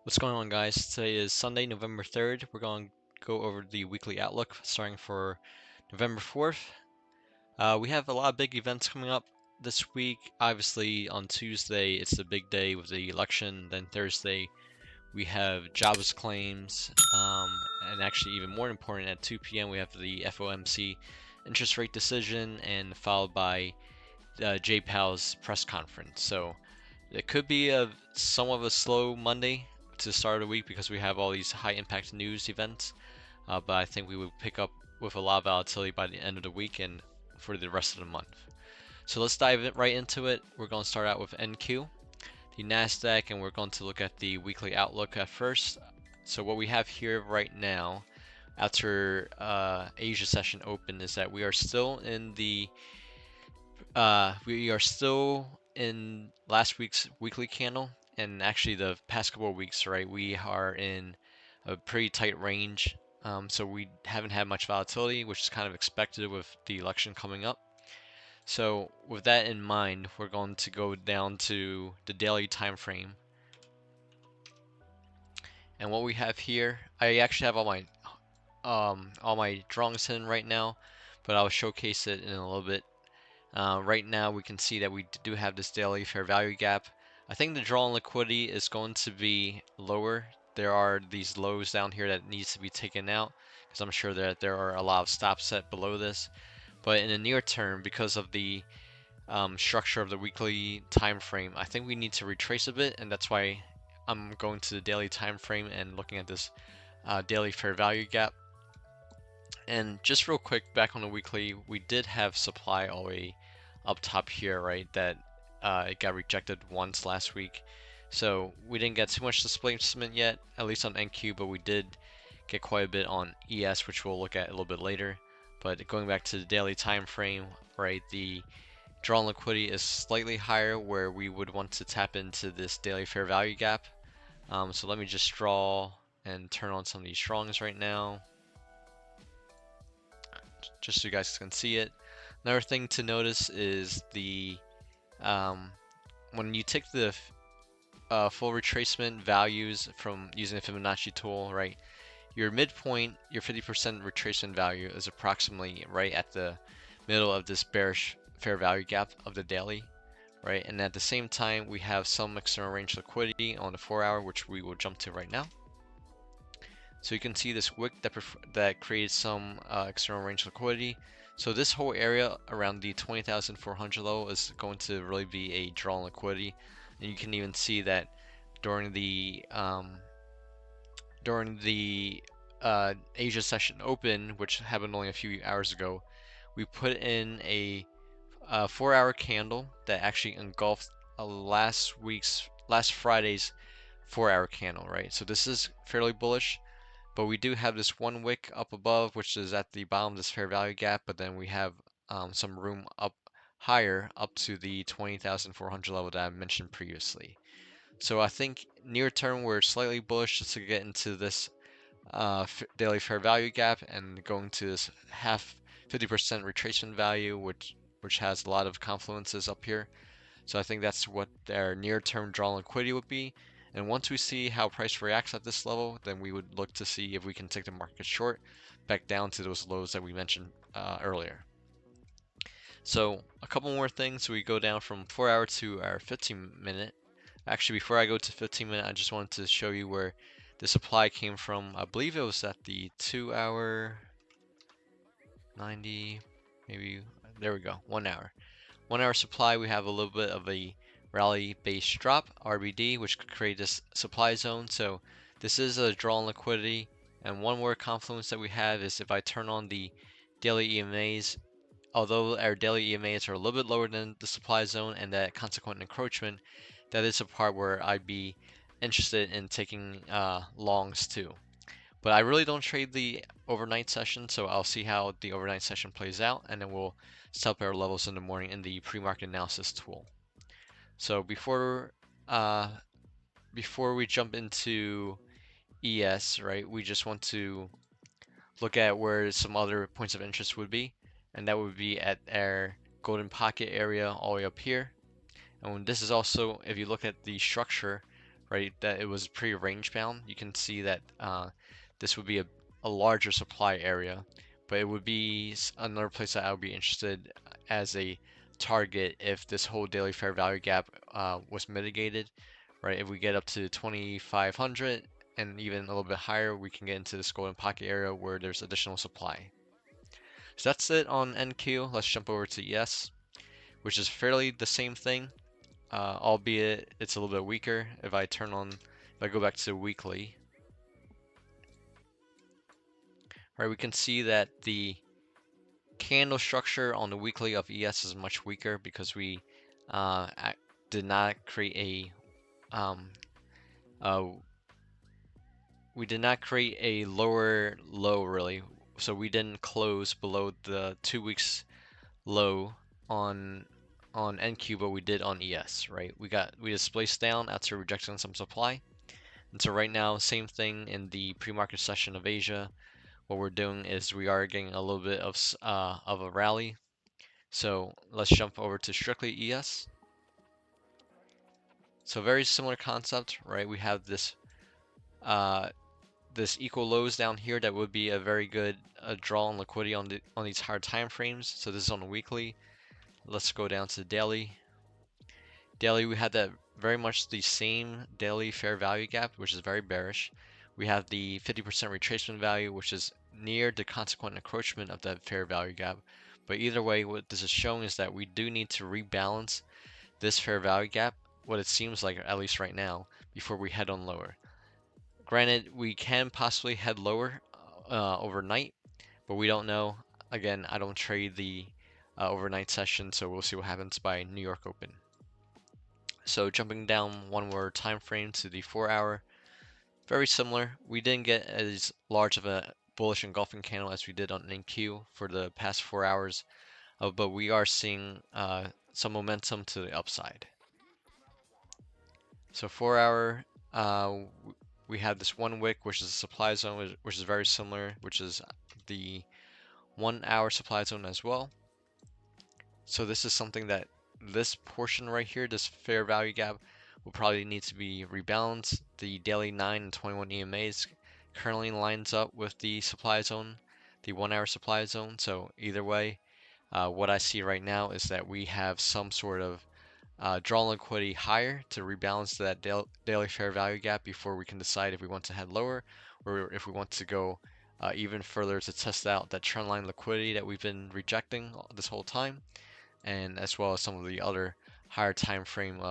What's going on, guys? Today is Sunday, November 3rd. We're going to go over the weekly outlook starting for November 4th. We have a lot of big events coming up this week. Obviously, on Tuesday, it's the big day with the election. Then Thursday, we have jobless claims. And actually, even more important, at 2 p.m., we have the FOMC interest rate decision, and followed by Jay Powell's press conference. So it could be somewhat of a slow Monday to start the week because we have all these high impact news events. But I think we would pick up with a lot of volatility by the end of the week and for the rest of the month. So let's dive right into it. We're going to start out with NQ, the NASDAQ, and we're going to look at the weekly outlook at first. So what we have here right now after Asia session open is that we are still in last week's weekly candle, and actually the past couple of weeks, right? We are in a pretty tight range, so we haven't had much volatility, which is kind of expected with the election coming up. So with that in mind, we're going to go down to the daily time frame. And what we have here, I actually have all my drawings in right now, but I'll showcase it in a little bit. Right now we can see that we do have this daily fair value gap. I think the draw on liquidity is going to be lower. There are these lows down here that needs to be taken out because I'm sure that there are a lot of stops set below this. But in the near term, because of the structure of the weekly time frame, I think we need to retrace a bit, and that's why I'm going to the daily time frame and looking at this daily fair value gap. And just real quick, back on the weekly, we did have supply all the way up top here, right? That it got rejected once last week. So we didn't get too much displacement yet, at least on NQ, but we did get quite a bit on ES, which we'll look at a little bit later. But going back to the daily time frame, right, the draw on liquidity is slightly higher where we would want to tap into this daily fair value gap. So let me just draw and turn on some of these drawings right now, just so you guys can see it. Another thing to notice is the when you take the full retracement values from using the Fibonacci tool, right? Your midpoint, your 50% retracement value is approximately right at the middle of this bearish fair value gap of the daily, right? And at the same time, we have some external range liquidity on the 4-hour, which we will jump to right now. So you can see this wick that creates some external range liquidity. So this whole area around the 20,400 level is going to really be a draw on liquidity, and you can even see that during the Asia session open, which happened only a few hours ago, we put in a 4-hour candle that actually engulfed last Friday's 4-hour candle, right? So this is fairly bullish. But we do have this one wick up above, which is at the bottom of this fair value gap, but then we have some room up higher up to the 20,400 level that I mentioned previously. So I think near term we're slightly bullish just to get into this daily fair value gap and going to this 50% retracement value, which has a lot of confluences up here. So I think that's what their near-term draw liquidity would be. And once we see how price reacts at this level, then we would look to see if we can take the market short back down to those lows that we mentioned earlier. So a couple more things. We go down from 4-hour to our 15-minute. Actually, before I go to 15-minute, I just wanted to show you where the supply came from. I believe it was at the 2-hour 90, maybe. There we go, 1 hour. 1-hour supply, we have a little bit of a rally based drop, RBD, which could create this supply zone. So this is a draw on liquidity. And one more confluence that we have is if I turn on the daily EMAs, although our daily EMAs are a little bit lower than the supply zone and that consequent encroachment, that is a part where I'd be interested in taking longs too. But I really don't trade the overnight session, so I'll see how the overnight session plays out, and then we'll set up our levels in the morning in the pre-market analysis tool. So before we jump into ES, right, we just want to look at where some other points of interest would be. and that would be at our golden pocket area all the way up here. And when this is also, if you look at the structure, right, that it was pretty range bound, you can see that this would be a larger supply area, but it would be another place that I would be interested as a target if this whole daily fair value gap was mitigated, right? If we get up to 2,500 and even a little bit higher, we can get into this golden pocket area where there's additional supply. So that's it on NQ. Let's jump over to ES, which is fairly the same thing, albeit it's a little bit weaker. If I go back to weekly, right, we can see that the candle structure on the weekly of ES is much weaker because uh, did not create um, uh, we did not create a lower low really. So we didn't close below the 2 weeks low on NQ, but we did on ES, right? We displaced down after rejecting some supply. And so right now, same thing in the pre-market session of Asia. What we're doing is we are getting a little bit of a rally. So let's jump over to strictly ES. So very similar concept, right? We have uh, this equal lows down here that would be a very good draw on liquidity on these higher time frames. So this is on the weekly. Let's go down to daily. Daily, we had that very much the same daily fair value gap, which is very bearish. We have the 50% retracement value, which is near the consequent encroachment of that fair value gap. But either way, what this is showing is that we do need to rebalance this fair value gap, what it seems like, at least right now, before we head on lower. Granted, we can possibly head lower overnight, but we don't know. Again, I don't trade the overnight session, so we'll see what happens by New York Open. So jumping down one more time frame to the 4 hour, very similar. We didn't get as large of a bullish engulfing candle as we did on NQ for the past 4 hours, but we are seeing some momentum to the upside. So 4 hour, we have this one wick, which is a supply zone, which is very similar, which is the 1 hour supply zone as well. So this is something that this portion right here, this fair value gap, will probably need to be rebalanced. The daily 9 and 21 EMAs currently lines up with the supply zone, the 1 hour supply zone. So either way, what I see right now is that we have some sort of draw liquidity higher to rebalance that daily fair value gap before we can decide if we want to head lower or if we want to go even further to test out that trendline liquidity that we've been rejecting this whole time, and as well as some of the other higher time frame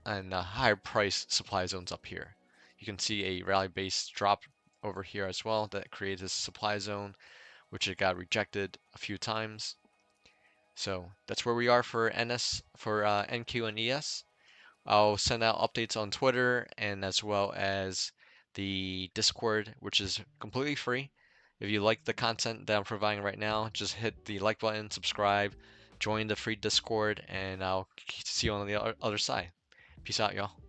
and higher price supply zones up here. You can see a rally base drop over here as well that creates a supply zone, which it got rejected a few times. So that's where we are for NQ and ES. I'll send out updates on Twitter and as well as the Discord, which is completely free. If you like the content that I'm providing right now, just hit the like button, subscribe, join the free Discord, and I'll see you on the other side. Peace out, y'all.